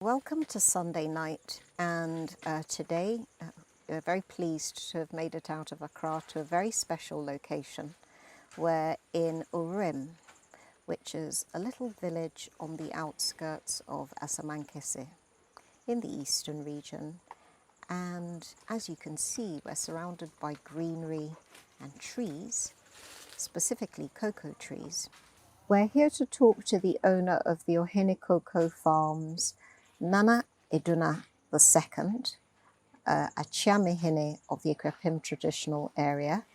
Welcome to Sunday night, and today we're very pleased to have made it out of Accra to a very special location. We're in Oworam, which is a little village on the outskirts of Asamankese in the eastern region. And as you can see, we're surrounded by greenery and trees, specifically cocoa trees. We're here to talk to the owner of the Ohene Cocoa Farms, Nana Aduna II, a Chiamehene of the Ekwapim traditional area,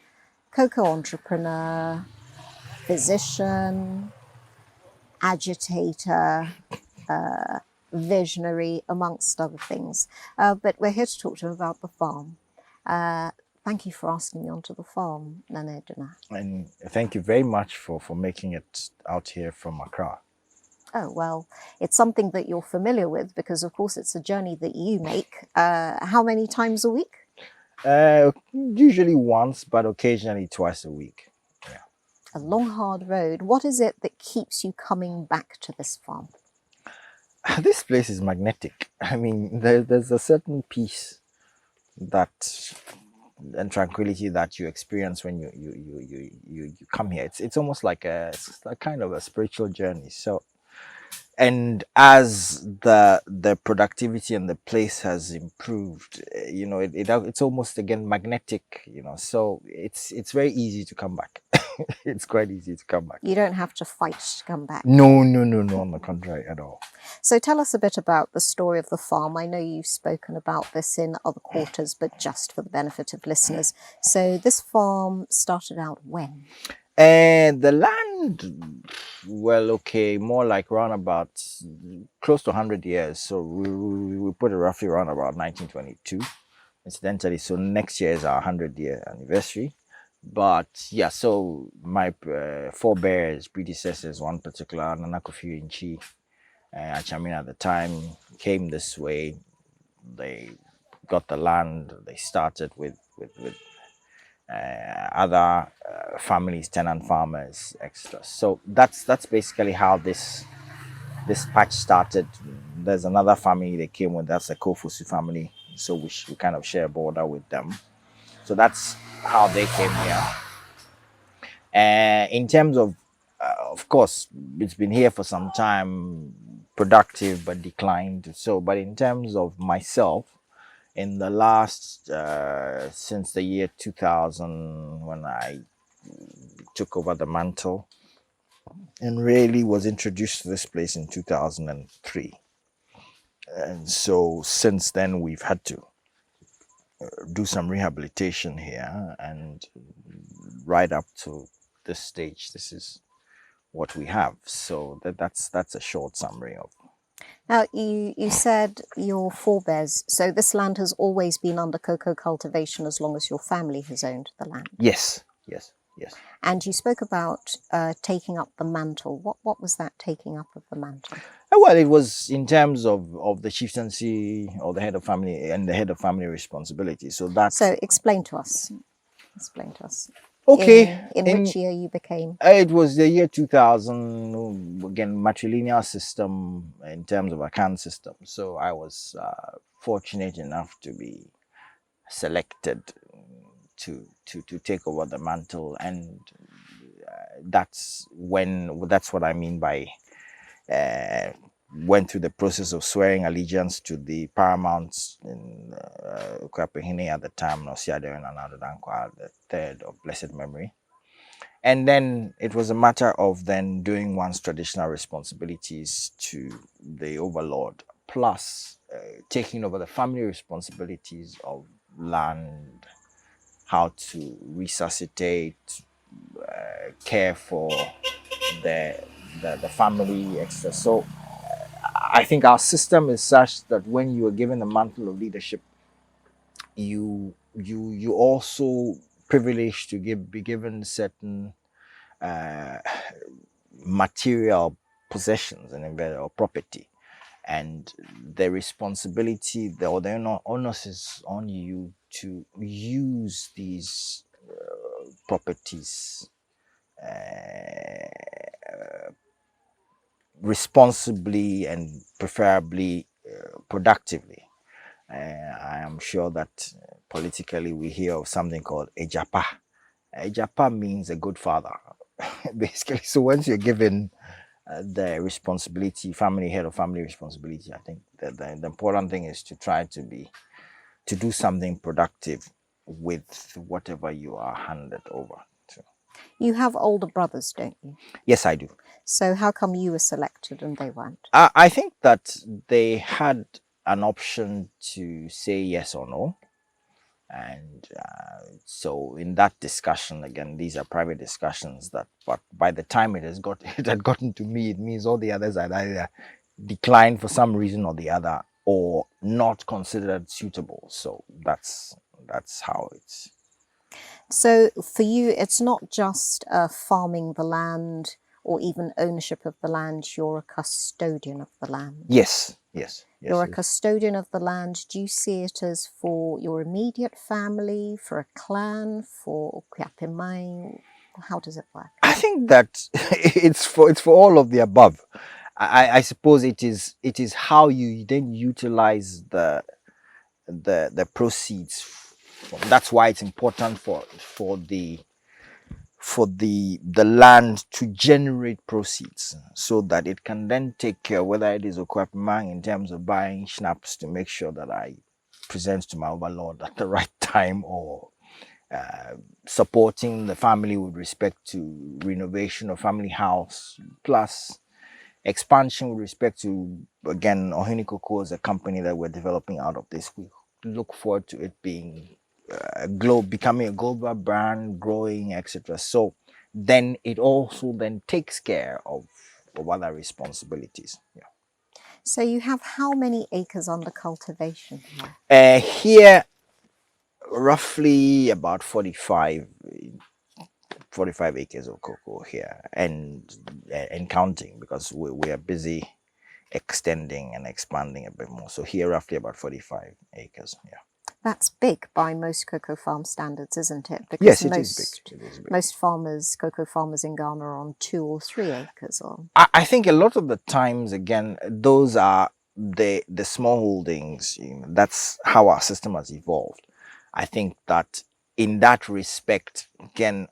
cocoa entrepreneur, physician, agitator, visionary, amongst other things. But we're here to talk to him about the farm. Thank you for asking me onto the farm, Nana Aduna. And thank you very much for making it out here from Accra. Oh, well, it's something that you're familiar with because, of course, it's a journey that you make. How many times a week? Usually once, but occasionally twice a week. Yeah. A long, hard road. What is it that keeps you coming back to this farm? This place is magnetic. I mean, there's a certain peace that and tranquility that you experience when you come here. It's almost like it's a kind of a spiritual journey. So, and as the productivity and the place has improved, it's almost again magnetic. So it's very easy to come back. It's quite easy to come back. You don't have to fight to come back. No, on the contrary at all. So tell us a bit about the story of the farm. I know you've spoken about this in other quarters, but just for the benefit of listeners. So this farm started out when? And the land, well, okay, more like around about close to 100 years. So we put it roughly around about 1922, incidentally. So next year is our 100-year anniversary. But yeah, so my forebears, predecessors, one particular, Nana Kofi Inchi, Achamina at the time, came this way. They got the land. They started with other families, tenant farmers, extra. So that's basically how this patch started. There's another family they came with. That's the Kofusu family. So we kind of share a border with them. So that's how they came here. In terms of course, it's been here for some time, productive but declined. So, but in terms of myself, in the last since the year 2000, when I took over the mantle and really was introduced to this place in 2003, and so since then we've had to do some rehabilitation here, and right up to this stage, this is what we have. So that's a short summary of. Now, you said your forebears, so this land has always been under cocoa cultivation as long as your family has owned the land? Yes. And you spoke about taking up the mantle. What was that taking up of the mantle? Well, it was in terms of the chieftaincy or the head of family and the head of family responsibility. So that's... So explain to us. Explain to us. Okay. In which year you became? It was the year 2000, again, matrilineal system in terms of account system. So I was fortunate enough to be selected to take over the mantle, and that's what I mean by went through the process of swearing allegiance to the paramount in Oworam at the time, Nosiade and Dankwa, the third of blessed memory. And then it was a matter of then doing one's traditional responsibilities to the overlord, plus taking over the family responsibilities of land, how to resuscitate, care for the family, etc. So I think our system is such that when you are given the mantle of leadership, you also privileged to be given certain material possessions and or property, and the responsibility, the onus is on you to use these properties responsibly and preferably productively. I am sure that politically we hear of something called a japa. A japa means a good father, basically. So once you're given the responsibility, family head of family responsibility, I think that the important thing is to try to do something productive with whatever you are handed over to. You have older brothers, don't you? Yes, I do. So how come you were selected and they weren't? I think that they had an option to say yes or no. And so in that discussion, again, these are private discussions that, but by the time it had gotten to me, it means all the others had either declined for some reason or the other, or not considered suitable. So that's how it's. So for you, it's not just farming the land or even ownership of the land, you're a custodian of the land. Yes. You're a custodian of the land. Do you see it as for your immediate family, for a clan, for Okuyapimai? How does it work? I think that it's for all of the above. I suppose it is how you then utilize the proceeds. That's why it's important for the land to generate proceeds, so that it can then take care, whether it is Okwapimang in terms of buying schnapps to make sure that I present to my overlord at the right time, or supporting the family with respect to renovation of family house, plus expansion with respect to, again, Ohene Cocoa is a company that we're developing out of this. We look forward to it being becoming a global brand, growing, etc. So then it also then takes care of other responsibilities. Yeah. So you have how many acres under cultivation here? Here, roughly about 45 acres of cocoa here, and counting, because we are busy extending and expanding a bit more. So here, roughly about 45 acres. Yeah. That's big by most cocoa farm standards, isn't it? Because Yes, it is big. It is big. Most cocoa farmers in Ghana are on 2 or 3 acres. I think a lot of the times, again, those are the small holdings. That's how our system has evolved. I think that in that respect, again,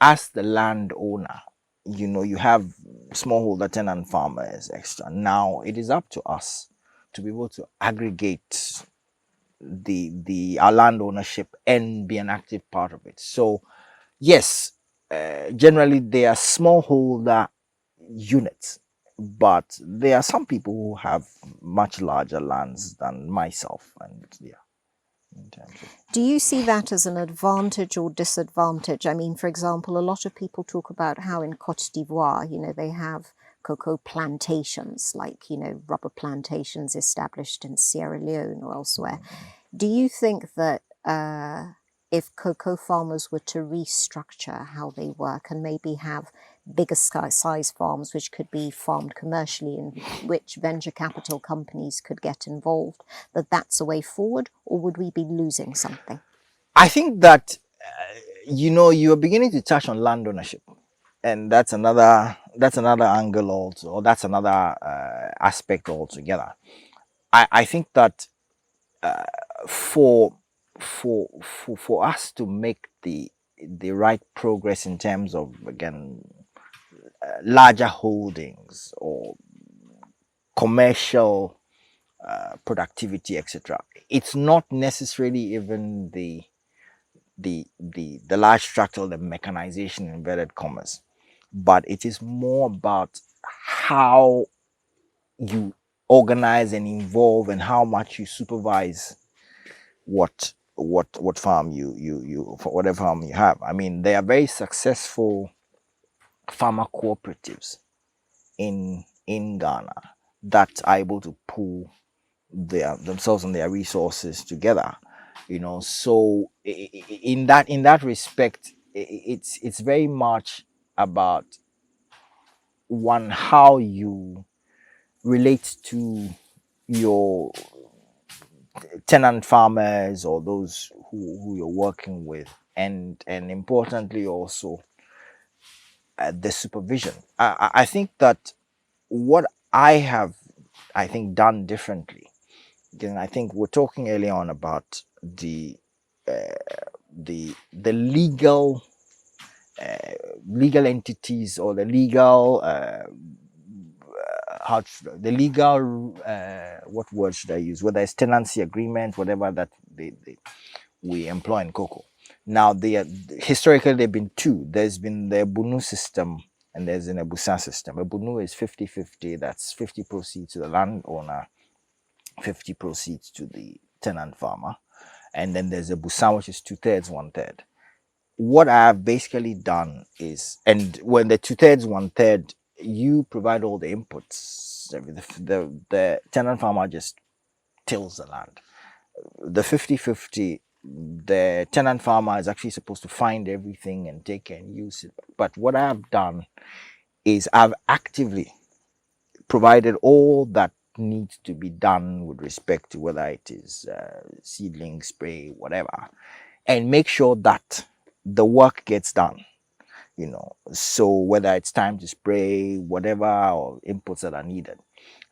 as the landowner, you have smallholder tenant farmers extra. Now it is up to us to be able to aggregate our land ownership and be an active part of it. So yes, generally they are smallholder units, but there are some people who have much larger lands than myself, and yeah. Do you see that as an advantage or disadvantage? I mean, for example, a lot of people talk about how in Cote d'Ivoire, they have cocoa plantations, like, rubber plantations established in Sierra Leone or elsewhere. Do you think that if cocoa farmers were to restructure how they work and maybe have bigger size farms which could be farmed commercially, in which venture capital companies could get involved, that's a way forward, or would we be losing something? I think that you're beginning to touch on land ownership, and that's another angle also, or that's another aspect altogether. I think that for us to make the right progress in terms of, again, larger holdings or commercial productivity, etc., it's not necessarily even the large structure, the mechanization in inverted commas, but it is more about how you organize and involve, and how much you supervise what farm you for whatever farm you have. I mean, there are very successful farmer cooperatives in Ghana that are able to pool themselves and their resources together. So in that respect, it's very much about, one, how you relate to your tenant farmers, or those who you're working with, and importantly also the supervision. I think that what I have I think, done differently. Again, I think we're talking earlier on about the legal entities, or the legal the legal what word should I use? Whether it's tenancy agreement, whatever that we employ in cocoa. Now, historically there have been two. There's been the Bunu system and there's an Ebusa system. A Bunu is 50-50. That's 50 proceeds to the landowner, 50 proceeds to the tenant farmer. And then there's a Busan, which is 2/3, 1/3. What I've basically done is, and when the 2/3, 1/3, you provide all the inputs. The tenant farmer just tills the land. The 50-50, the tenant farmer is actually supposed to find everything and take and use it. But what I've done is I've actively provided all that needs to be done with respect to whether it is seedling, spray, whatever, and make sure that the work gets done. So whether it's time to spray, whatever, or inputs that are needed,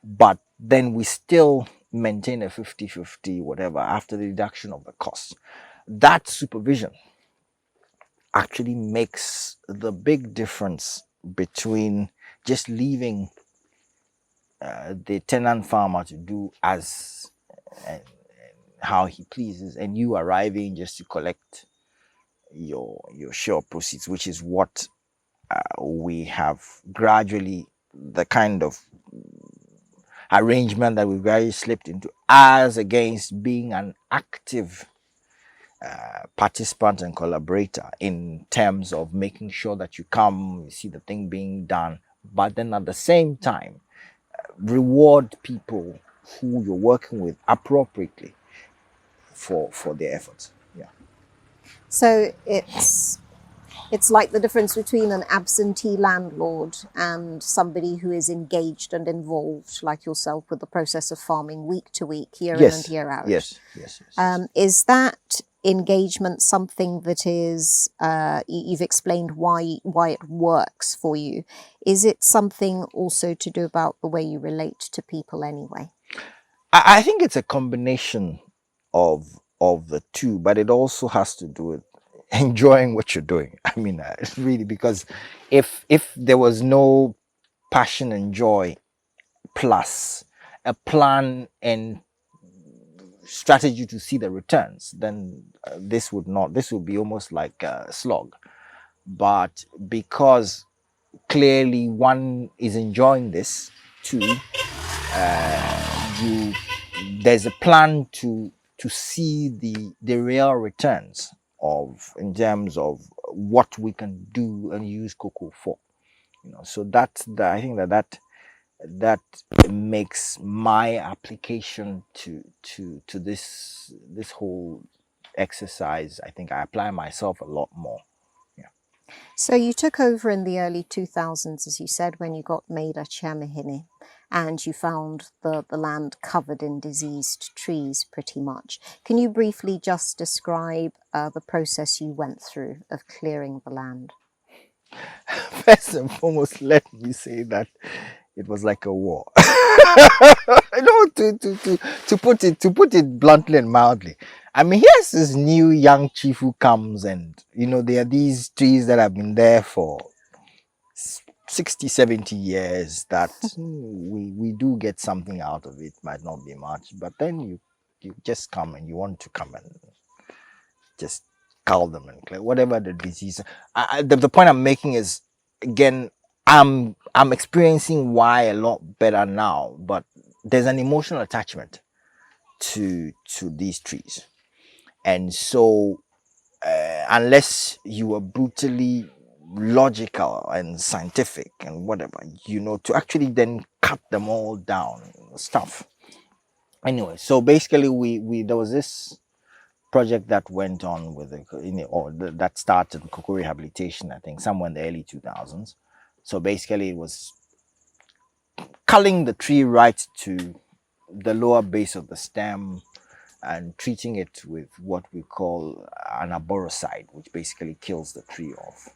but then we still maintain a 50-50, whatever, after the deduction of the cost. That supervision actually makes the big difference between just leaving the tenant farmer to do as and how he pleases, and you arriving just to collect your share of proceeds, which is what we have gradually, the kind of arrangement that we've gradually slipped into, as against being an active participant and collaborator in terms of making sure that you come, you see the thing being done, but then at the same time reward people who you're working with appropriately for their efforts. Yeah. So it's like the difference between an absentee landlord and somebody who is engaged and involved, like yourself, with the process of farming week to week, year in and year out. Yes. Is that engagement something that is, you've explained why it works for you? Is it something also to do about the way you relate to people anyway? I think it's a combination of the two, but it also has to do with enjoying what you're doing. I mean, really, because if there was no passion and joy plus a plan and strategy to see the returns, then this would be almost like a slog. But because clearly one is enjoying this too, there's a plan to see the real returns of, in terms of what we can do and use cocoa for. So I think that makes my application to this whole exercise. I think I apply myself a lot more. Yeah. So you took over in the early 2000s, as you said, when you got made Asamankese, and you found the land covered in diseased trees pretty much. Can you briefly just describe the process you went through of clearing the land? First and foremost, let me say that it was like a war. To put it bluntly and mildly. I mean, here's this new young chief who comes, and there are these trees that have been there for 60, 70 years that we do get something out of it. Might not be much, but then you just come and you want to come and just cull them and clear whatever the disease. The point I'm making is, again, I'm experiencing why a lot better now, but there's an emotional attachment to these trees, and so unless you are brutally logical and scientific and whatever, to actually then cut them all down, stuff. Anyway, so basically we there was this project that went on with that started cocoa rehabilitation, I think somewhere in the early 2000s. So basically it was culling the tree right to the lower base of the stem and treating it with what we call an arboricide, which basically kills the tree off,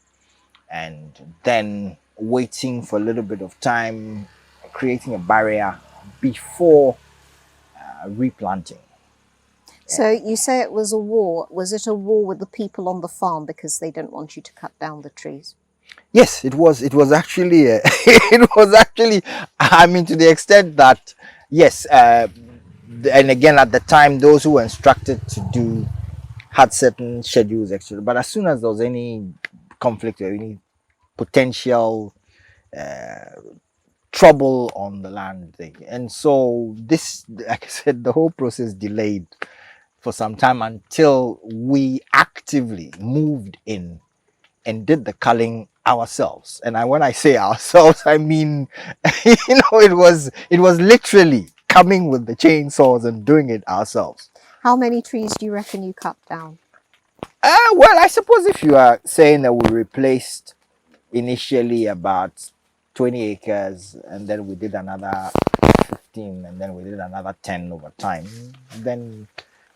and then waiting for a little bit of time, creating a barrier before replanting. So you say it was a war. Was it a war with the people on the farm because they didn't want you to cut down the trees? Yes, it was. It was actually. It was actually. I mean, to the extent that yes, and again at the time, those who were instructed to do had certain schedules, etc. But as soon as there was any conflict or any potential trouble on the land, and so this, like I said, the whole process delayed for some time until we actively moved in and did the culling ourselves. And when I say ourselves, I mean, it was literally coming with the chainsaws and doing it ourselves. How many trees do you reckon you cut down? Well, I suppose if you are saying that we replaced initially about 20 acres and then we did another 15 and then we did another 10 over time, then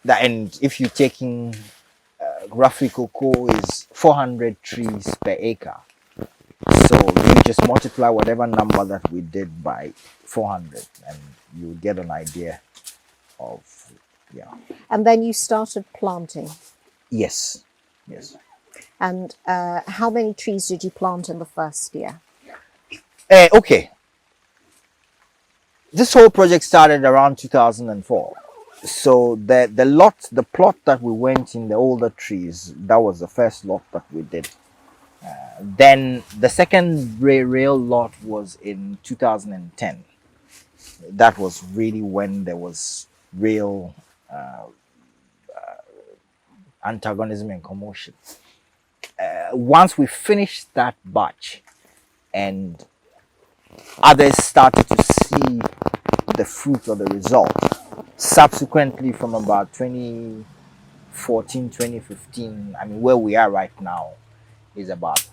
that, and if you're taking roughly cocoa is 400 trees per acre. So you just multiply whatever number that we did by 400 and you get an idea of, yeah. And then you started planting. Yes, yes. And how many trees did you plant in the first year? Okay. This whole project started around 2004. So the plot that we went in, the older trees, that was the first lot that we did. Then the second real lot was in 2010. That was really when there was real antagonism and commotion. Once we finished that batch and others started to see the fruit or the result, subsequently from about 2014, 2015, I mean, where we are right now is about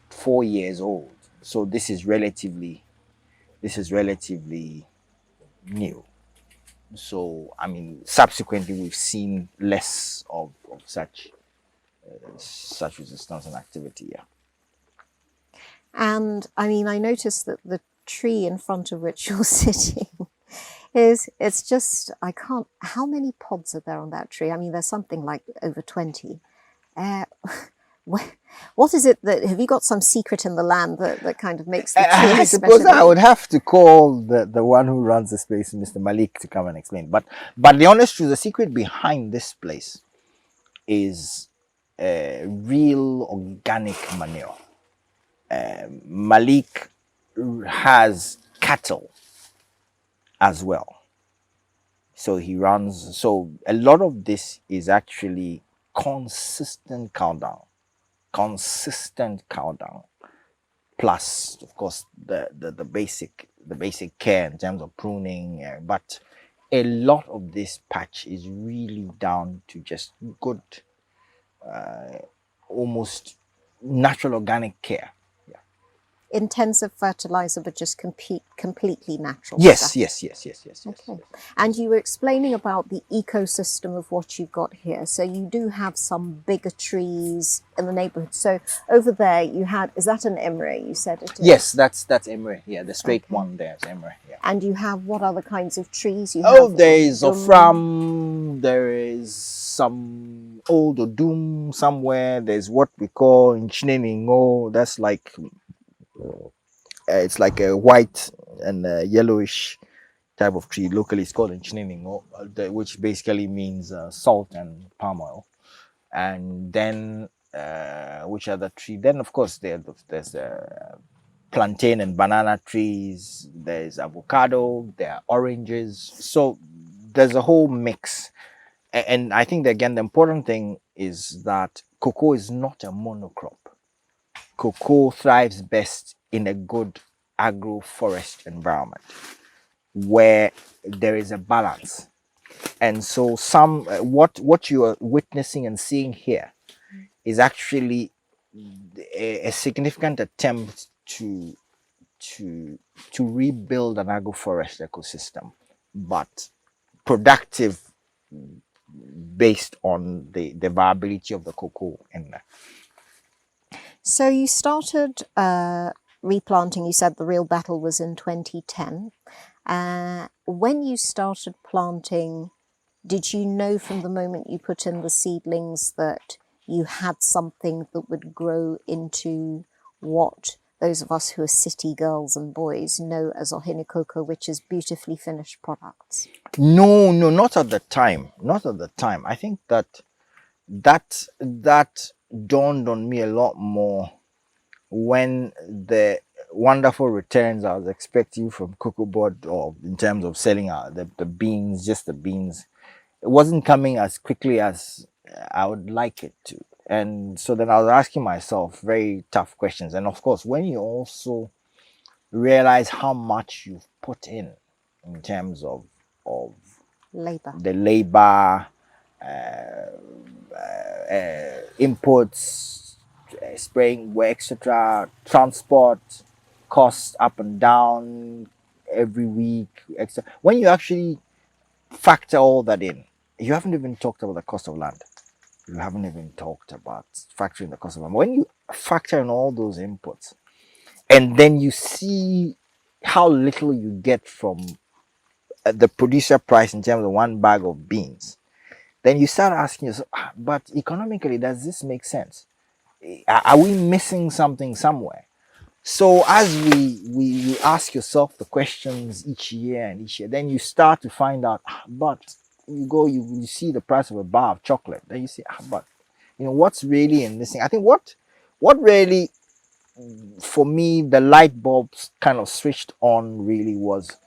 4 years old. So this is relatively new. So I mean, subsequently we've seen less of such resistance and activity. Yeah. And I mean, I noticed that the tree in front of which you're sitting it's just, I can't, how many pods are there on that tree? I mean, there's something like over 20. What is it that, have you got some secret in the land that kind of makes the tree I suppose especially? I would have to call the one who runs this place, Mr. Malik, to come and explain. But the honest truth, the secret behind this place is real organic manure. Malik has cattle as well. So he runs, so a lot of this is actually consistent cow dung, plus of course the basic care in terms of pruning, but a lot of this patch is really down to just good almost natural organic care. Intensive fertilizer, but just completely natural Yes, stuff. yes. Okay. And you were explaining about the ecosystem of what you've got here. So you do have some bigger trees in the neighborhood. So over there you had, is that an emery? You said it is? Yes, that's emery. Yeah, the straight one there is emery. Yeah. And you have what other kinds of trees? You Oh, have there is Oworam, there is some old Odum somewhere. There's what we call Nchinengo. That's like it's like a white and yellowish type of tree. Locally, it's called Nchinengo, which basically means salt and palm oil. And then which other tree? Then of course there's plantain and banana trees. There's avocado. There are oranges. So there's a whole mix. And I think that, again, the important thing is that cocoa is not a monocrop. Cocoa thrives best in a good agroforest environment where there is a balance. And so what you are witnessing and seeing here is actually a significant attempt to rebuild an agroforest ecosystem, but productive based on the viability of the cocoa in there. So you started replanting, you said the real battle was in 2010. When you started planting, did you know from the moment you put in the seedlings that you had something that would grow into what those of us who are city girls and boys know as Ohene cocoa, which is beautifully finished products? No, no, not at the time. Not at the time. I think that dawned on me a lot more when the wonderful returns I was expecting from Cocoa Board, or in terms of selling out the beans, just the beans, it wasn't coming as quickly as I would like it to. And so then I was asking myself very tough questions. And of course, when you also realize how much you've put in terms of Labour. the labor, inputs, spraying, etc., transport costs up and down every week, etc. When you actually factor all that in, you haven't even talked about the cost of land. You haven't even talked about factoring the cost of land. When you factor in all those inputs, and then you see how little you get from the producer price in terms of one bag of beans, then you start asking yourself, but economically, does this make sense? Are we missing something somewhere? So as we ask yourself the questions each year and each year, then you start to find out, but you see the price of a bar of chocolate, then you say, but what's really in this thing? I think what really, for me, the light bulbs kind of switched on really was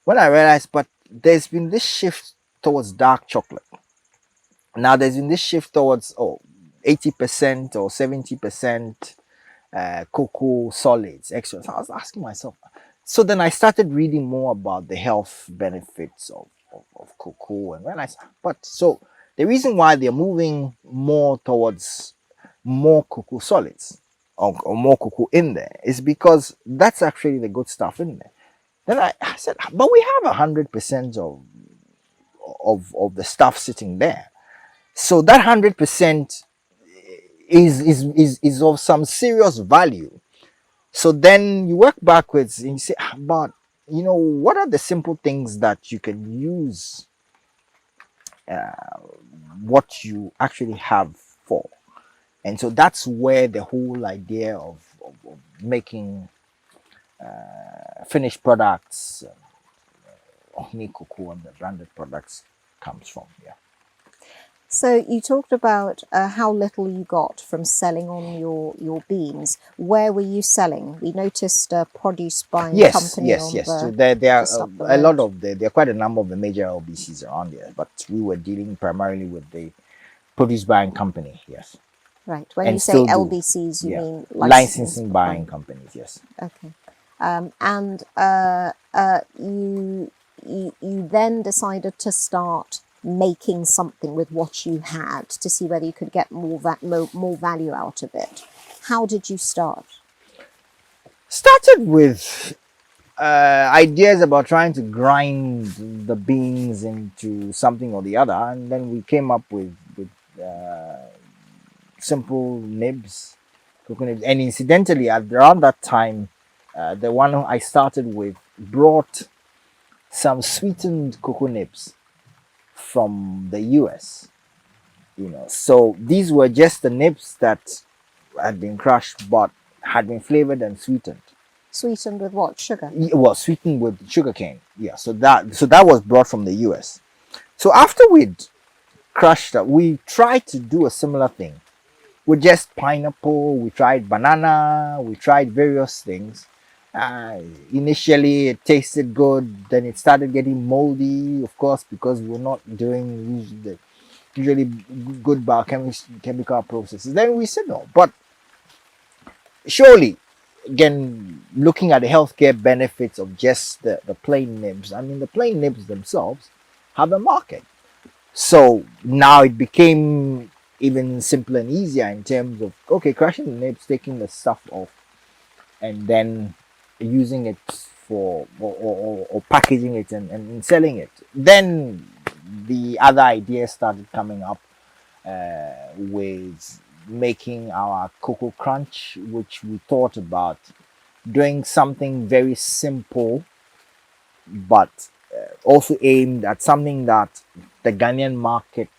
when I realized, but there's been this shift towards dark chocolate. Now there's been this shift towards 80% or 70% cocoa solids extra. So I was asking myself. So then I started reading more about the health benefits of cocoa, and realized, but so the reason why they're moving more towards more cocoa solids, or more cocoa in there, is because that's actually the good stuff in there. Then I said, but we have 100% of the stuff sitting there. So that 100% is of some serious value. So then you work backwards and you say, but what are the simple things that you can use what you actually have for? And so that's where the whole idea of making finished products, Ohene cocoa and the branded products comes from. Yeah. So you talked about how little you got from selling on your beans. Where were you selling? We noticed a produce buying company yes. the So there are just up the a lot road. there are quite a number of the major LBCs around here, but we were dealing primarily with the produce buying company. Yes. Right. When And you say still do. LBCs, you Yeah. mean Licensing buying companies. Yes. Okay. And you then decided to start making something with what you had to see whether you could get more value out of it. How did you start? Started with ideas about trying to grind the beans into something or the other, and then we came up with simple nibs, cocoa nibs. And incidentally, around that time, the one I started with brought some sweetened cocoa nibs from the US. So these were just the nibs that had been crushed but had been flavored and sweetened. Sweetened with what? Sugar? Well, sweetened with sugarcane. Yeah, so that was brought from the US. So after we'd crushed that, we tried to do a similar thing with just pineapple. We tried banana. We tried various things. Initially, it tasted good. Then it started getting moldy, of course, because we're not doing usually good biochemical processes. Then we said no, but surely, again, looking at the healthcare benefits of just the plain nibs, I mean, the plain nibs themselves have a market. So now it became even simpler and easier in terms of, okay, crushing the nibs, taking the stuff off, and then using it or packaging it and selling it. Then the other ideas started coming up with making our cocoa crunch, which we thought about doing something very simple, but also aimed at something that the Ghanaian market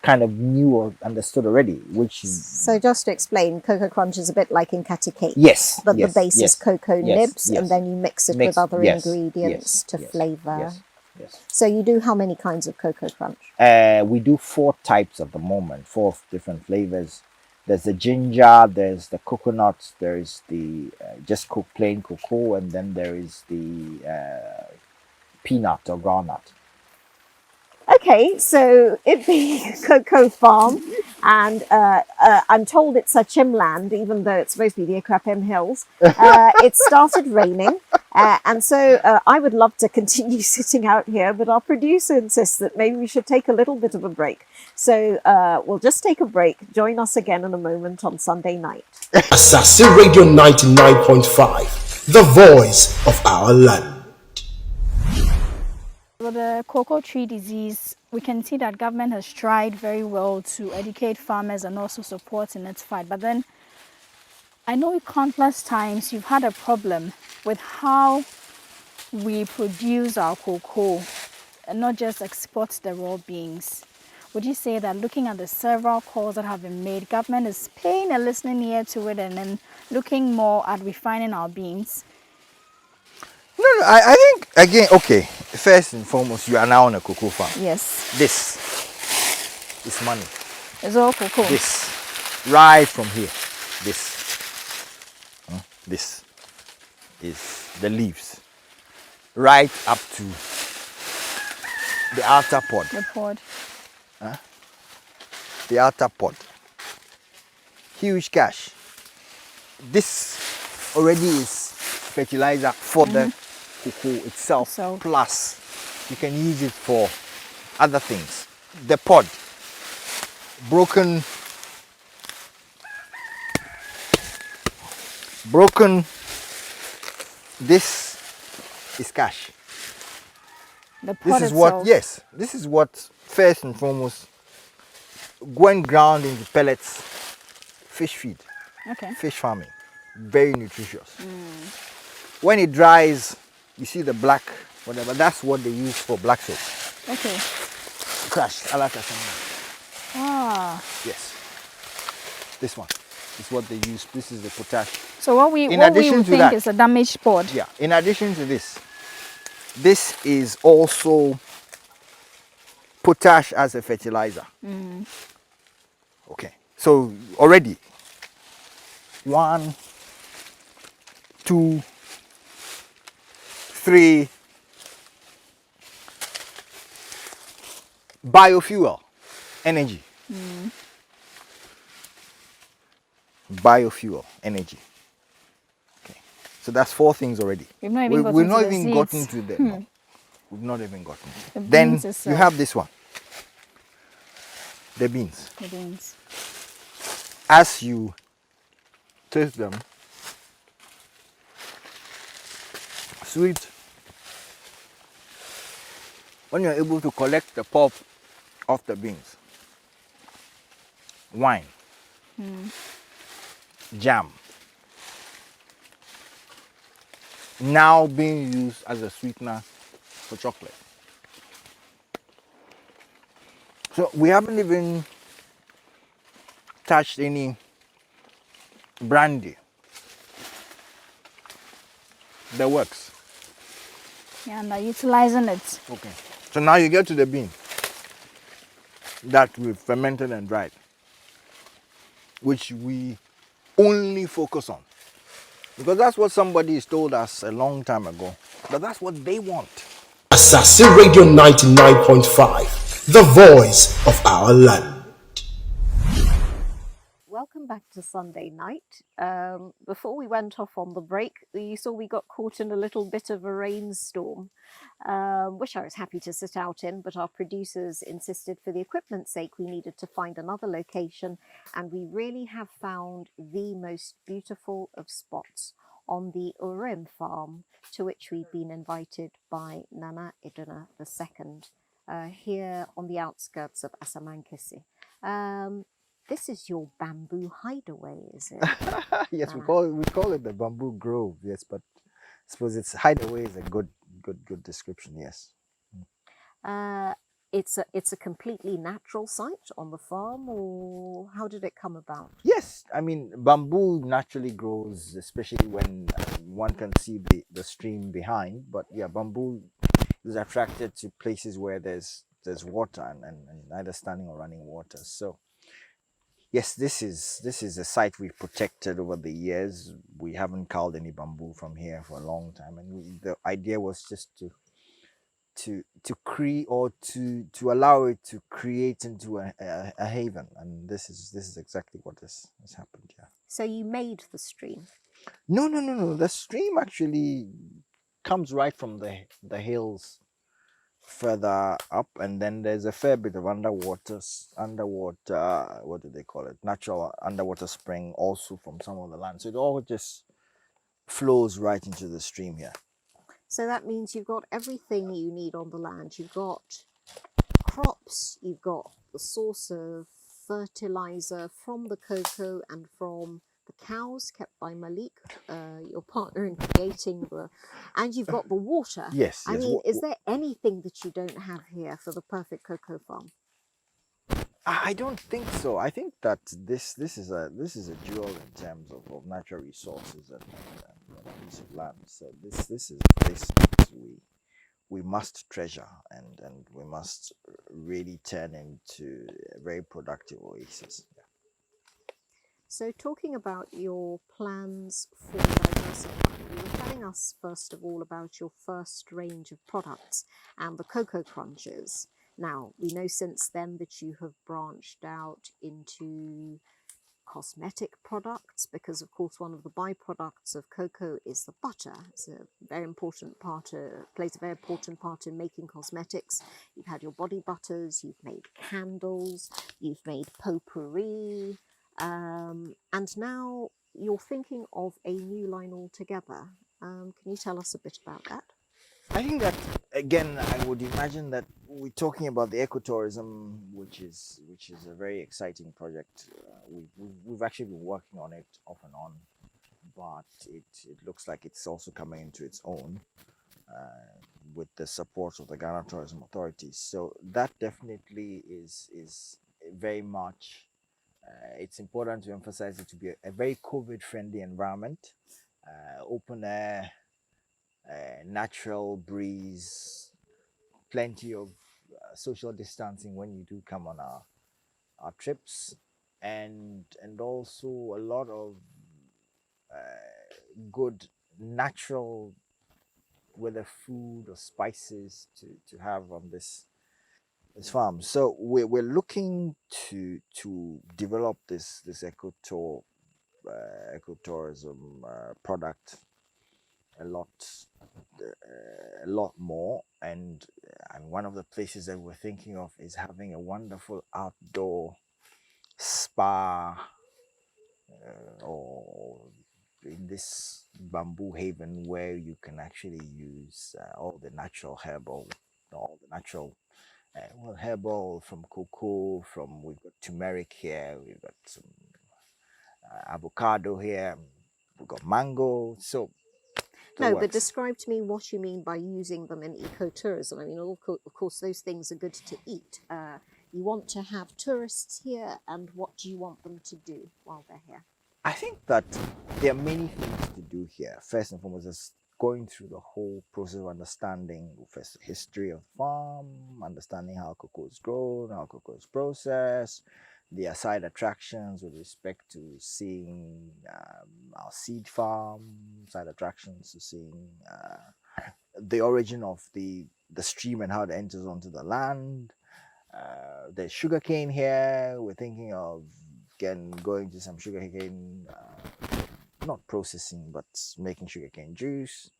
kind of knew or understood already, which So just to explain, Cocoa Crunch is a bit like in Catty Cake. yes, But yes, the base yes, is cocoa yes, nibs, yes. and then you mix it with Mix, other yes, ingredients yes, to yes, flavour. yes, yes. So you do how many kinds of Cocoa Crunch? We do 4 types at the moment, 4 different flavors. There's the ginger, there's the coconut, there's the just plain cocoa, and then there is the peanut or groundnut. Okay, so it being a cocoa farm, and I'm told it's a chimland, even though it's supposed to be the Akrapim Hills. It started raining, and so I would love to continue sitting out here, but our producer insists that maybe we should take a little bit of a break. So we'll just take a break. Join us again in a moment on Sunday night. Asasi Radio 99.5, the voice of our land. With the cocoa tree disease, we can see that government has tried very well to educate farmers and also support in its fight. But then I know countless times you've had a problem with how we produce our cocoa and not just export the raw beans. Would you say that looking at the several calls that have been made, government is paying a listening ear to it and then looking more at refining our beans? No, I think again, okay. First and foremost, you are now on a cocoa farm. Yes. This is money. It's all cocoa. This, right from here, this is the leaves, right up to the outer pod. The pod. The outer pod. Huge cash. This already is fertilizer for the cocoa itself. So- Plus, you can use it for other things. The pod, broken, this is cash. The pod This is itself. what, yes, this is what first and foremost, when ground into pellets, fish feed, Okay. fish farming, very nutritious. When it dries, you see the black, whatever, that's what they use for black soap. Okay. Crushed, Asamankese. Ah. Yes. This one is what they use. This is the potash. So what we In would addition to think that- is a damaged pod. Yeah, in addition to this is also potash as a fertilizer. Okay, so already 1, 2, 3 biofuel energy. Biofuel energy. Okay, so that's 4 things already. We've not even We've gotten not to the even seeds. gotten to the no. We've not even gotten to The then beans you itself. have this one, the beans. The beans. As you taste them, sweet. When you're able to collect the pulp of the beans, wine, jam, now being used as a sweetener for chocolate. So we haven't even touched any brandy. The works. Yeah, and they're utilizing it. Okay. So now you get to the bean that we've fermented and dried, which we only focus on. Because that's what somebody has told us a long time ago. But that's what they want. Asasi Radio 99.5, the voice of our land. Welcome back to Sunday night. Before we went off on the break, you saw we got caught in a little bit of a rainstorm, which I was happy to sit out in, but our producers insisted for the equipment's sake we needed to find another location, and we really have found the most beautiful of spots on the Oworam farm, to which we've been invited by Nana Aduna II, here on the outskirts of Asamankese. this is your bamboo hideaway, is it? Yes, we call it the bamboo grove. Yes, but I suppose it's hideaway is a good description. Yes. It's a completely natural site on the farm, or how did it come about? Yes, I mean bamboo naturally grows, especially when one can see the stream behind. But yeah, bamboo is attracted to places where there's water and either standing or running water. So yes, this is a site we've protected over the years. We haven't culled any bamboo from here for a long time, and the idea was just to create or to allow it to create into a haven, and this is exactly what has happened. Yeah. So you made the stream. No. The stream actually comes right from the hills further up, and then there's a fair bit of underwater, what do they call it, natural underwater spring also from some of the land, so it all just flows right into the stream here. So that means you've got everything you need on the land. You've got crops, you've got the source of fertilizer from the cocoa and from the cows kept by Malik, your partner in creating and you've got the water. Yes, I yes. mean, is there anything that you don't have here for the perfect cocoa farm? I don't think so. I think that this is a jewel in terms of natural resources and a piece of land. So this is a place that we must treasure and we must really turn into a very productive oasis. Yeah. So talking about your plans for diversifying, you were telling us first of all about your first range of products and the cocoa crunches. Now, we know since then that you have branched out into cosmetic products because, of course, one of the byproducts of cocoa is the butter. It's a very important part, plays a very important part in making cosmetics. You've had your body butters, you've made candles, you've made potpourri, and now you're thinking of a new line altogether. Can you tell us a bit about that? I think that again, I would imagine that we're talking about the ecotourism, which is a very exciting project. We've actually been working on it off and on, but it looks like it's also coming into its own with the support of the Ghana Tourism Authorities. So that definitely is very much. It's important to emphasize it to be a very COVID-friendly environment, open air. Natural breeze, plenty of social distancing when you do come on our trips, and also a lot of good natural, whether food or spices to have on this farm. So we're looking to develop this ecotourism product a lot more, and one of the places that we're thinking of is having a wonderful outdoor spa or in this bamboo haven where you can actually use all the natural herbal from cocoa, from we've got turmeric here, we've got some avocado here, we've got mango. So no, but describe to me what you mean by using them in ecotourism. I mean, of course, those things are good to eat. You want to have tourists here, and what do you want them to do while they're here? I think that there are many things to do here. First and foremost is going through the whole process of understanding first the history of the farm, understanding how cocoa is grown, how cocoa is processed, the side attractions with respect to seeing our seed farm, side attractions to seeing the origin of the stream and how it enters onto the land. There's sugarcane here. We're thinking of again going to some sugarcane, not processing, but making sugarcane juice.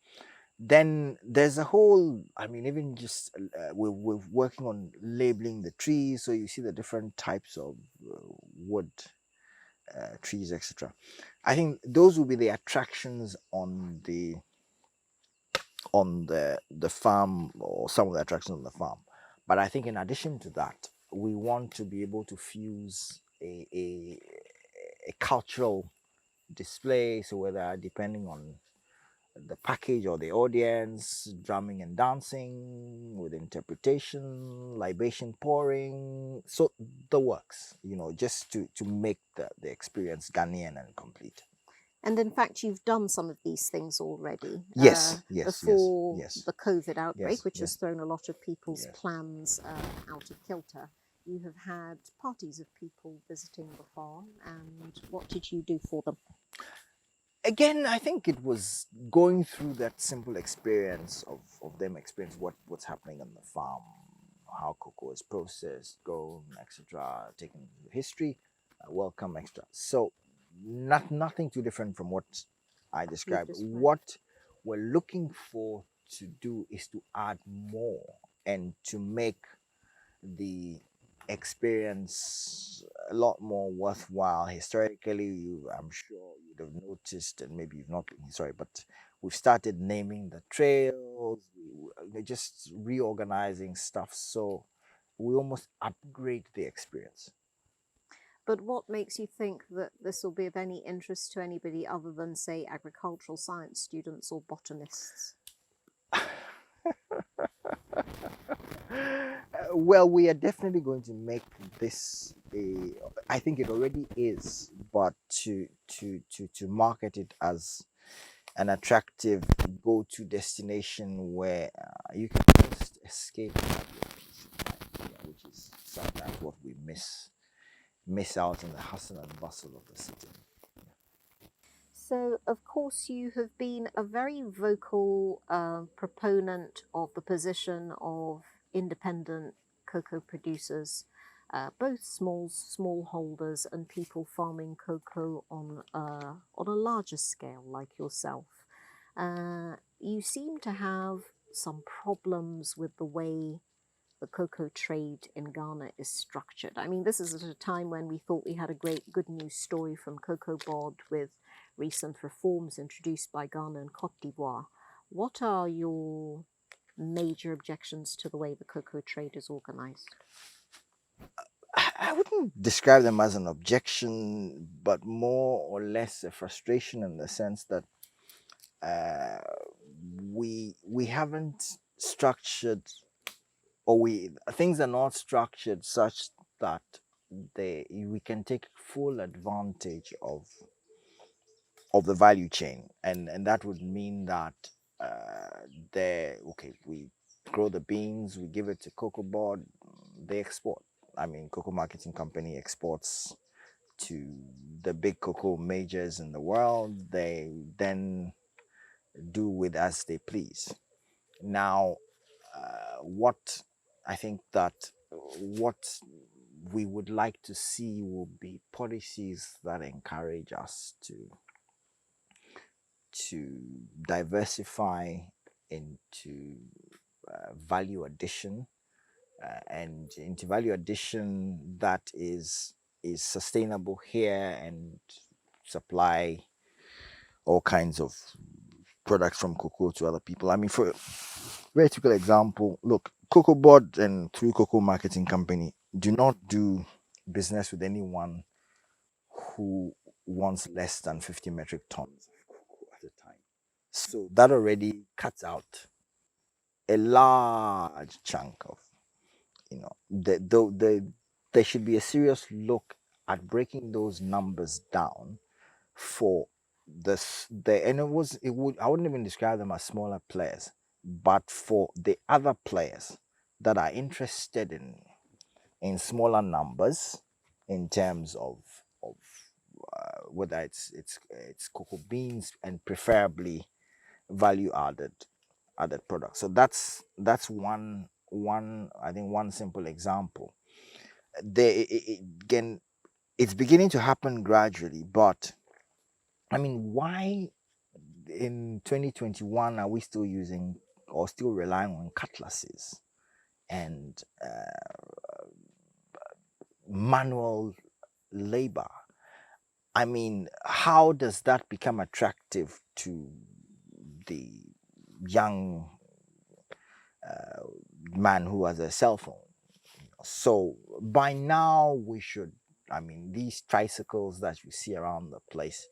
Then there's a whole, I mean, even just we're working on labeling the trees, so you see the different types of wood trees, etc. I think those will be the attractions on the farm, or some of the attractions on the farm. But I think in addition to that, we want to be able to fuse a a cultural display. So whether depending on the package or the audience, drumming and dancing with interpretation, libation pouring, so the works, just to make the experience Ghanaian and complete. And in fact, you've done some of these things already. Yes, yes, before yes, the COVID outbreak, yes, which yes, has thrown a lot of people's yes. plans out of kilter. You have had parties of people visiting the farm, and what did you do for them? Again, I think it was going through that simple experience of them experience what's happening on the farm, how cocoa is processed, grown, etc., taken into history, welcome, extra. So nothing too different from what I You've described. described. What we're looking for to do is to add more and to make the experience a lot more worthwhile. Historically, I'm sure you'd have noticed, and maybe you've not been sorry, but we've started naming the trails, we're just reorganizing stuff, so we almost upgrade the experience. But what makes you think that this will be of any interest to anybody other than, say, agricultural science students or botanists? Well, we are definitely going to make this a. I think it already is, but to market it as an attractive go-to destination where you can just escape and have your peace of mind, yeah, which is sometimes what we miss out in the hustle and bustle of the city. So, of course, you have been a very vocal proponent of the position of independent cocoa producers, both smallholders and people farming cocoa on a larger scale, like yourself. You seem to have some problems with the way the cocoa trade in Ghana is structured. I mean, this is at a time when we thought we had a great good news story from Cocoa Board with recent reforms introduced by Ghana and Cote d'Ivoire. What are your major objections to the way the cocoa trade is organized? I wouldn't describe them as an objection, but more or less a frustration in the sense that uh, we haven't structured, or we things are not structured such that we can take full advantage of the value chain, and that would mean that we grow the beans, we give it to cocoa board, they export. I mean, cocoa marketing company exports to the big cocoa majors in the world. They then do with as they please. Now, what I think that what we would like to see will be policies that encourage us to diversify into value addition, and into value addition that is sustainable here and supply all kinds of products from cocoa to other people. I mean, for a very typical example, look, Cocoa Board and through Cocoa Marketing Company do not do business with anyone who wants less than 50 metric tons of cocoa at a time. So that already cuts out a large chunk of, there should be a serious look at breaking those numbers down for and I wouldn't even describe them as smaller players, but for the other players that are interested in smaller numbers in terms of whether it's cocoa beans and preferably value added products. So that's one I think one simple example. Again, it's beginning to happen gradually, but I mean, why in 2021 are we still using or still relying on cutlasses and manual labor? I mean, how does that become attractive to the young man who has a cell phone? So by now we should I mean, these tricycles that you see around the place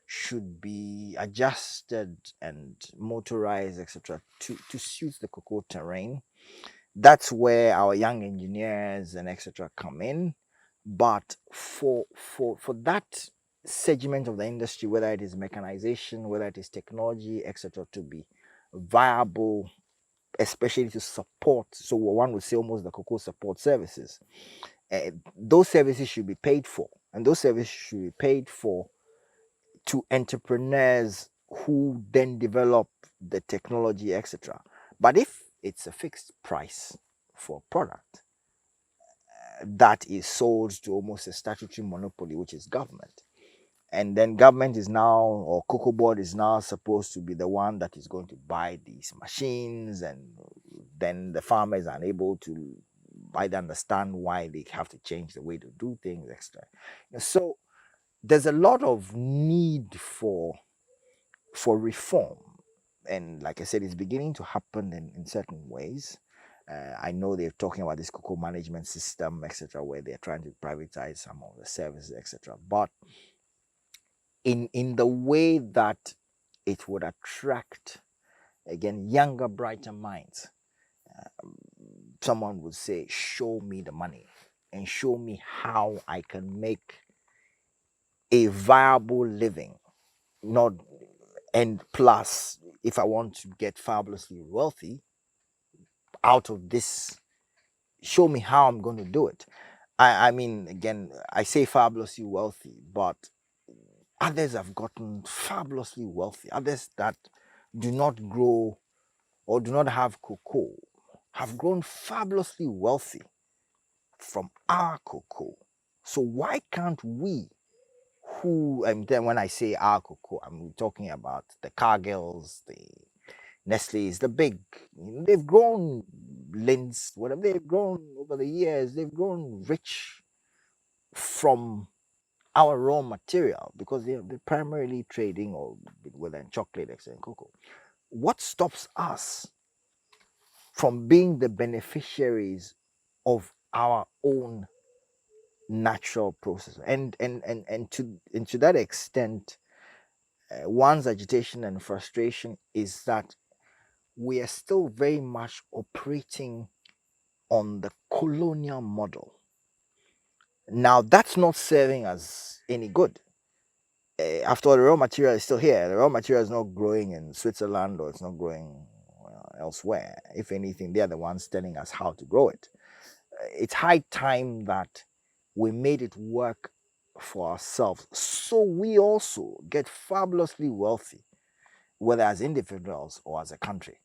should be adjusted and motorized, etc., to suit the cocoa terrain. That's where our young engineers and etc. come in. But for that segment of the industry, whether it is mechanization, whether it is technology, etc., to be viable, especially to support, so one would say almost the cocoa support services, those services should be paid for, and those services should be paid for to entrepreneurs who then develop the technology, etc. But if it's a fixed price for a product that is sold to almost a statutory monopoly, which is government, and then government is now, or cocoa board is now supposed to be the one that is going to buy these machines, and then the farmers are unable to either understand why they have to change the way to do things, etc. So there's a lot of need for reform, and like I said, it's beginning to happen in certain ways. I know they're talking about this cocoa management system, etc., where they're trying to privatize some of the services, etc. But in the way that it would attract, again, younger, brighter minds, someone would say, show me the money and show me how I can make a viable living, not, and plus, if I want to get fabulously wealthy out of this, show me how I'm going to do it. I mean, again, I say fabulously wealthy, but others have gotten fabulously wealthy. Others that do not grow or do not have cocoa have grown fabulously wealthy from our cocoa. So why can't we, who, and then when I say our cocoa, I'm talking about the Cargills, the Nestle's, the big, they've grown, Linds, whatever, they've grown over the years, they've grown rich from our raw material because they're primarily trading, or whether in chocolate, etc., and cocoa. What stops us from being the beneficiaries of our own natural process? And to that extent, one's agitation and frustration is that we are still very much operating on the colonial model. Now, that's not serving us any good. After all, the raw material is still here. The raw material is not growing in Switzerland, or it's not growing elsewhere. If anything, they are the ones telling us how to grow it. It's high time that we made it work for ourselves, so we also get fabulously wealthy, whether as individuals or as a country.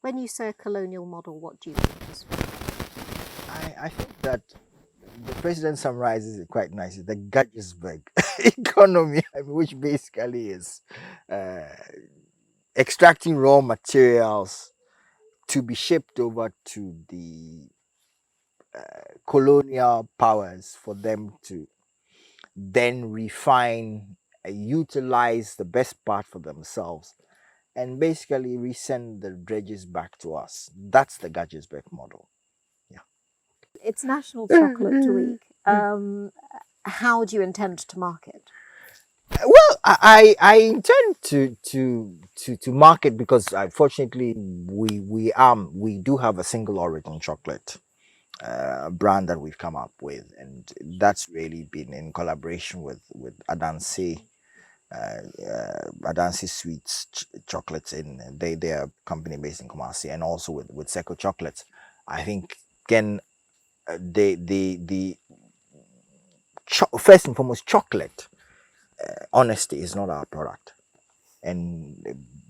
When you say a colonial model, what do you mean? I think that the president summarizes it quite nicely. The Gettysburg economy, which basically is uh, extracting raw materials to be shipped over to the colonial powers for them to then refine, utilize the best part for themselves, and basically resend the dredges back to us. That's the Gettysburg model. It's National Chocolate Week. How do you intend to market? Well, I intend to market, because unfortunately we do have a single origin chocolate brand that we've come up with, and that's really been in collaboration with Adansi, Adansi Sweets Chocolates. In they are a company based in Kumasi, and also with Seco Chocolates. I think again, the first and foremost, chocolate honesty is not our product. And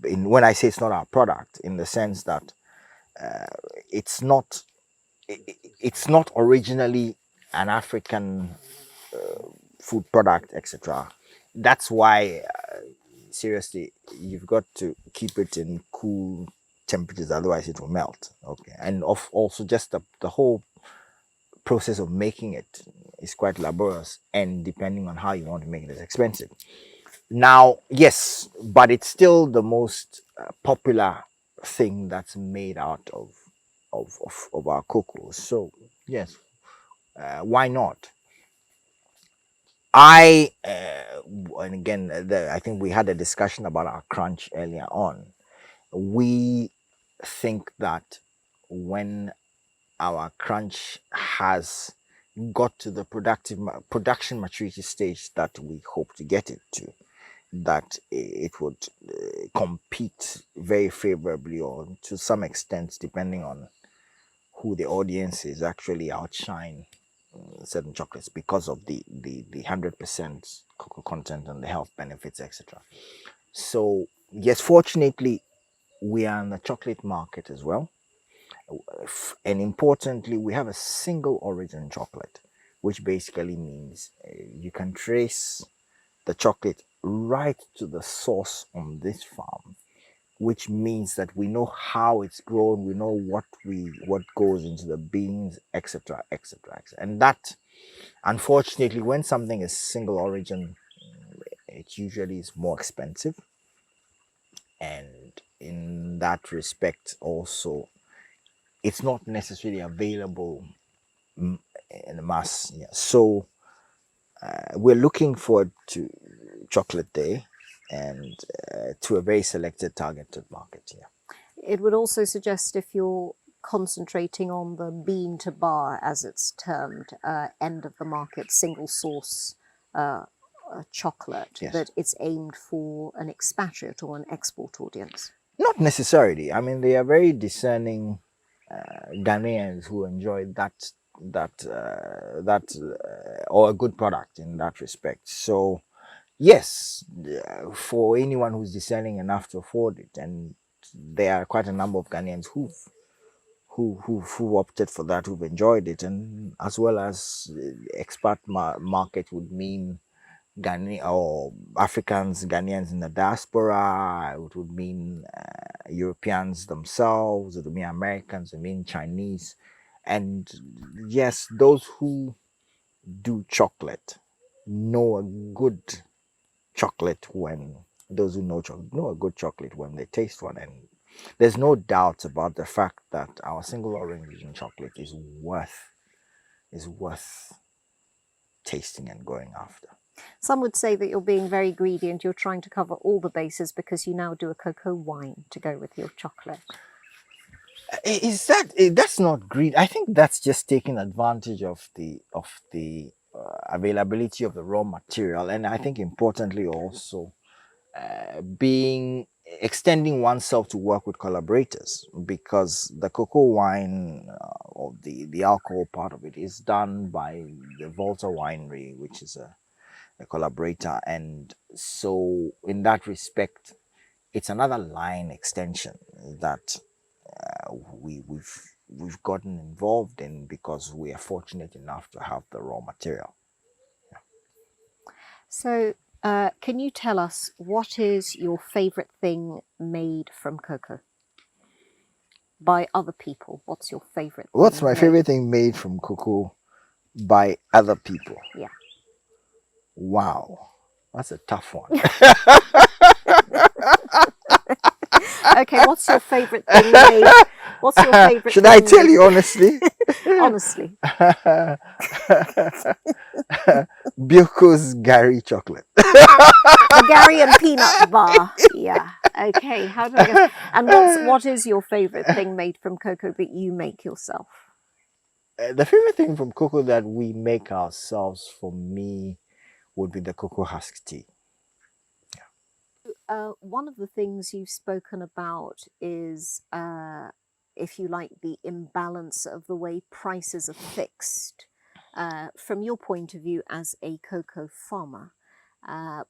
when I say it's not our product, in the sense that it's not it's not originally an African food product, etc. That's why seriously, you've got to keep it in cool temperatures, otherwise it will melt. Okay, and also just the whole process of making it is quite laborious, and depending on how you want to make it, it's expensive. Now, yes, but it's still the most popular thing that's made out of our cocoa. So yes, why not? And again, I think we had a discussion about our crunch earlier on. We think that when our crunch has got to the production maturity stage that we hope to get it to, that it would compete very favorably, or to some extent, depending on who the audience is, actually outshine certain chocolates because of the 100% cocoa content and the health benefits, etc. So yes, fortunately, we are in the chocolate market as well. And importantly, we have a single origin chocolate, which basically means you can trace the chocolate right to the source on this farm, which means that we know how it's grown, we know what goes into the beans, etc., etc., etc. And that, unfortunately, when something is single origin, it usually is more expensive, and in that respect also it's not necessarily available in the mass. Yeah. So we're looking forward to Chocolate Day, and to a very selected targeted market. Yeah. It would also suggest, if you're concentrating on the bean to bar, as it's termed, end of the market, single source chocolate, Yes. that it's aimed for an expatriate or an export audience. Not necessarily. I mean, they are very discerning Ghanaians who enjoy or a good product in that respect. So yes, for anyone who's discerning enough to afford it, and there are quite a number of Ghanaians who opted for that, who've enjoyed it, and as well as expat market would mean Ghana or Africans, Ghanaians in the diaspora. It would mean Europeans themselves. It would mean Americans. It would mean Chinese, and yes, those who do chocolate know a good chocolate when those who know chocolate know a good chocolate when they taste one. And there's no doubt about the fact that our single origin chocolate is worth tasting and going after. Some would say that you're being very greedy and you're trying to cover all the bases because you now do a cocoa wine to go with your chocolate. That's not greed? I think that's just taking advantage of the availability of the raw material, and I think importantly also being extending oneself to work with collaborators, because the cocoa wine or the alcohol part of it is done by the Volta Winery, which is a collaborator, and so in that respect, it's another line extension that we've gotten involved in because we are fortunate enough to have the raw material. Yeah. So can you tell us, what is your favorite thing made from cocoa by other people? What's your favorite thing? What's my favorite thing made from cocoa by other people? Yeah. Wow, that's a tough one. Okay, what's your favorite thing made? What's your favorite Should thing I tell made? you honestly? Honestly. Bioko's Gary chocolate. The Gary and peanut bar. Yeah. Okay. How do I go? And what is your favorite thing made from cocoa that you make yourself? The favorite thing from cocoa that we make ourselves, for me, would be the cocoa husk tea. One of the things you've spoken about is, if you like, the imbalance of the way prices are fixed. From your point of view as a cocoa farmer,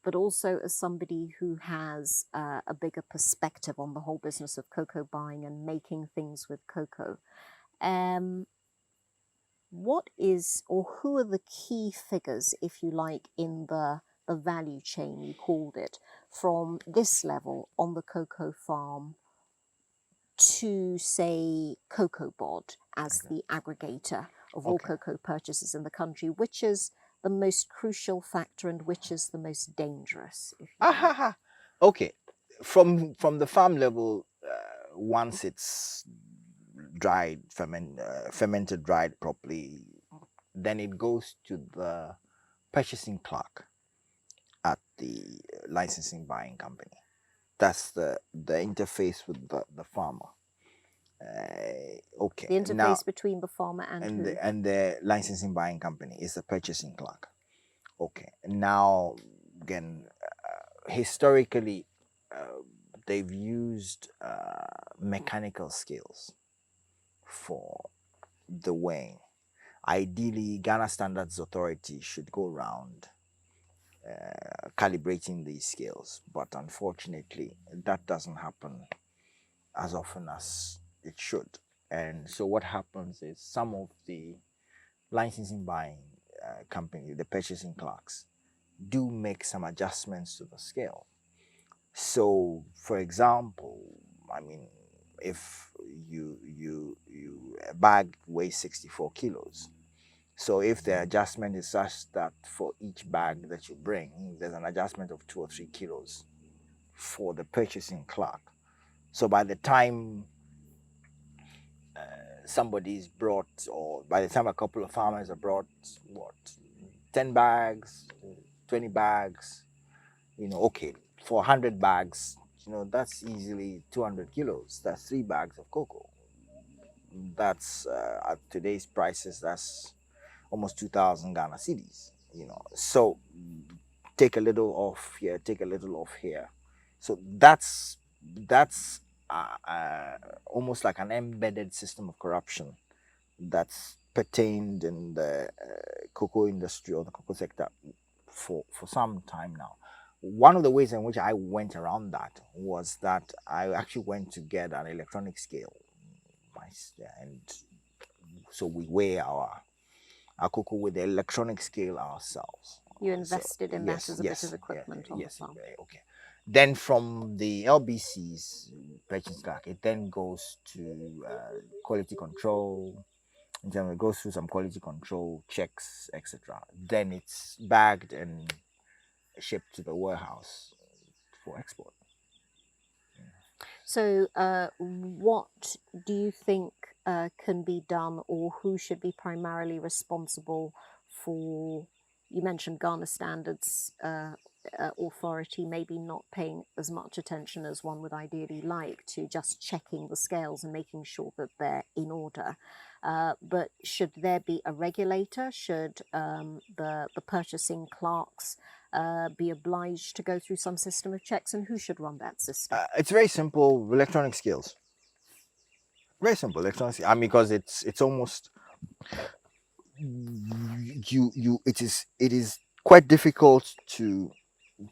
but also as somebody who has a bigger perspective on the whole business of cocoa buying and making things with cocoa. What is, or who are the key figures, if you like, in the value chain, you called it, from this level on the cocoa farm to, say, CocoaBod as the aggregator of all cocoa purchases in the country? Which is the most crucial factor and which is the most dangerous? If you like? Okay, from the farm level, once it's dried, fermented, dried properly, then it goes to the purchasing clerk at the licensing buying company. That's the interface with the farmer. Okay. The interface Now, between the farmer and who? The licensing buying company is the purchasing clerk. Okay. Now, again, historically, they've used mechanical scales for the weighing. Ideally, Ghana Standards Authority should go around calibrating these scales, but unfortunately, that doesn't happen as often as it should. And so, what happens is some of the licensing buying company, the purchasing clerks, do make some adjustments to the scale. So, for example, I mean, if a bag weighs 64 kilos, so if the adjustment is such that for each bag that you bring, there's an adjustment of 2 or 3 kilos for the purchasing clerk. So by the time somebody's brought, or by the time a couple of farmers are brought, 10 bags, 20 bags, okay, for 100 bags, that's easily 200 kilos. That's 3 bags of cocoa. That's at today's prices, that's almost 2,000 Ghana cedis. So take a little off here, take a little off here. So that's almost like an embedded system of corruption that's pertained in the cocoa industry or the cocoa sector for some time now. One of the ways in which I went around that was that I actually went to get an electronic scale, and so we weigh our cocoa with the electronic scale ourselves. You invested in that as a bit of equipment on the farm. Okay. Then from the LBC's purchase clerk, it then goes to quality control. In terms, it goes through some quality control checks, etc. Then it's bagged and shipped to the warehouse for export. So what do you think can be done, or who should be primarily responsible for, you mentioned Ghana Standards Authority maybe not paying as much attention as one would ideally like to just checking the scales and making sure that they're in order. But should there be a regulator? Should the purchasing clerks be obliged to go through some system of checks, and who should run that system? It's very simple, electronic scales. Very simple, electronic. I mean, because it's almost it is quite difficult to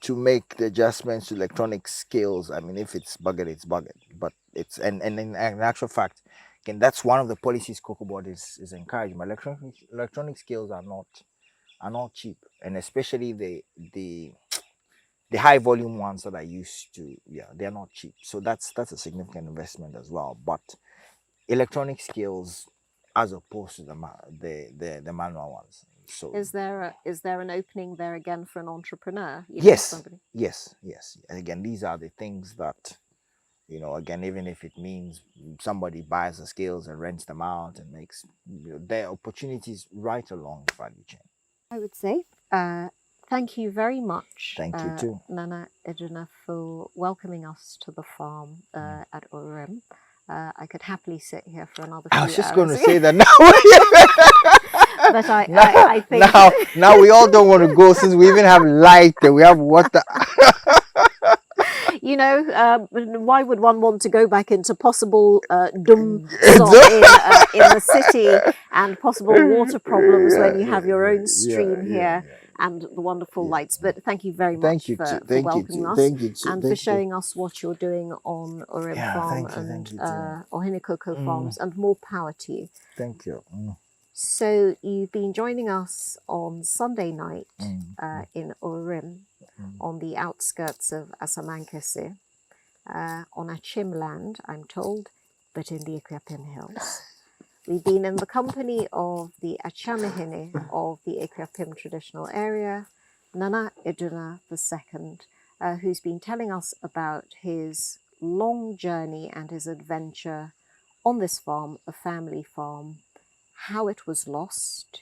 make the adjustments to electronic scales. I mean, if it's bugged, it's bugged. But it's and in actual fact, again, that's one of the policies Cocoa Board is encouraging. But electronic scales are not cheap, and especially the high volume ones that I used to, they're not cheap. So that's a significant investment as well. But electronic scales, as opposed to the manual ones. So is there an opening there again for an entrepreneur? Yes. Again, these are the things that, again, even if it means somebody buys the scales and rents them out and makes, there are opportunities right along the value chain. I would say thank you very much. Thank you too, Nana Aduna, for welcoming us to the farm at Oworam. I could happily sit here for another few hours. I was just going to say that now. But I think now we all don't want to go, since we even have light and we have water. Why would one want to go back into possible in the city and possible water problems when you have your own stream here and the wonderful lights? But thank you very much for welcoming us and for showing us what you're doing on Oworam Farm and Ohene Cocoa Farms, and more power to you. Thank you. So you've been joining us on Sunday night in Oworam, on the outskirts of Asamankese, on Achim land, I'm told, but in the Equiapim Hills. We've been in the company of the Achamahene of the Equiapim traditional area, Nana Aduna II, who's been telling us about his long journey and his adventure on this farm, a family farm, how it was lost,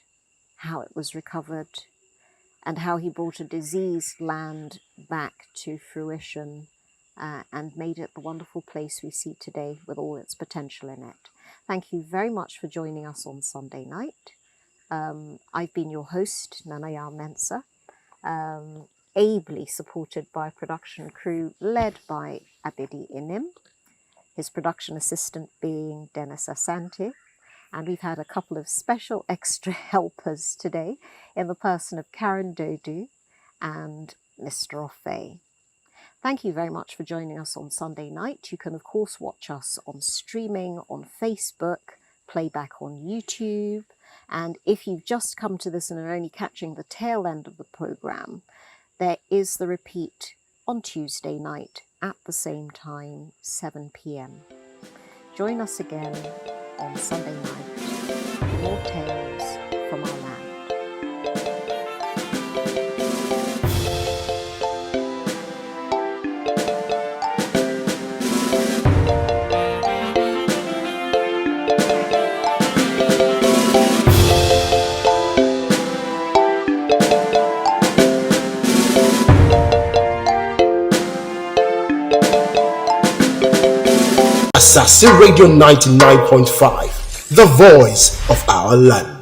how it was recovered, and how he brought a diseased land back to fruition and made it the wonderful place we see today with all its potential in it. Thank you very much for joining us on Sunday night. I've been your host, Nanaya Mensah, ably supported by a production crew led by Abidi Inim, his production assistant being Dennis Asante, and we've had a couple of special extra helpers today in the person of Karen Dodu and Mr. Ofe. Thank you very much for joining us on Sunday night. You can, of course, watch us on streaming, on Facebook, playback on YouTube. And if you've just come to this and are only catching the tail end of the programme, there is the repeat on Tuesday night at the same time, 7 p.m. Join us again on Sunday night for more tales from our land. Assassin Radio 99.5, the voice of our land.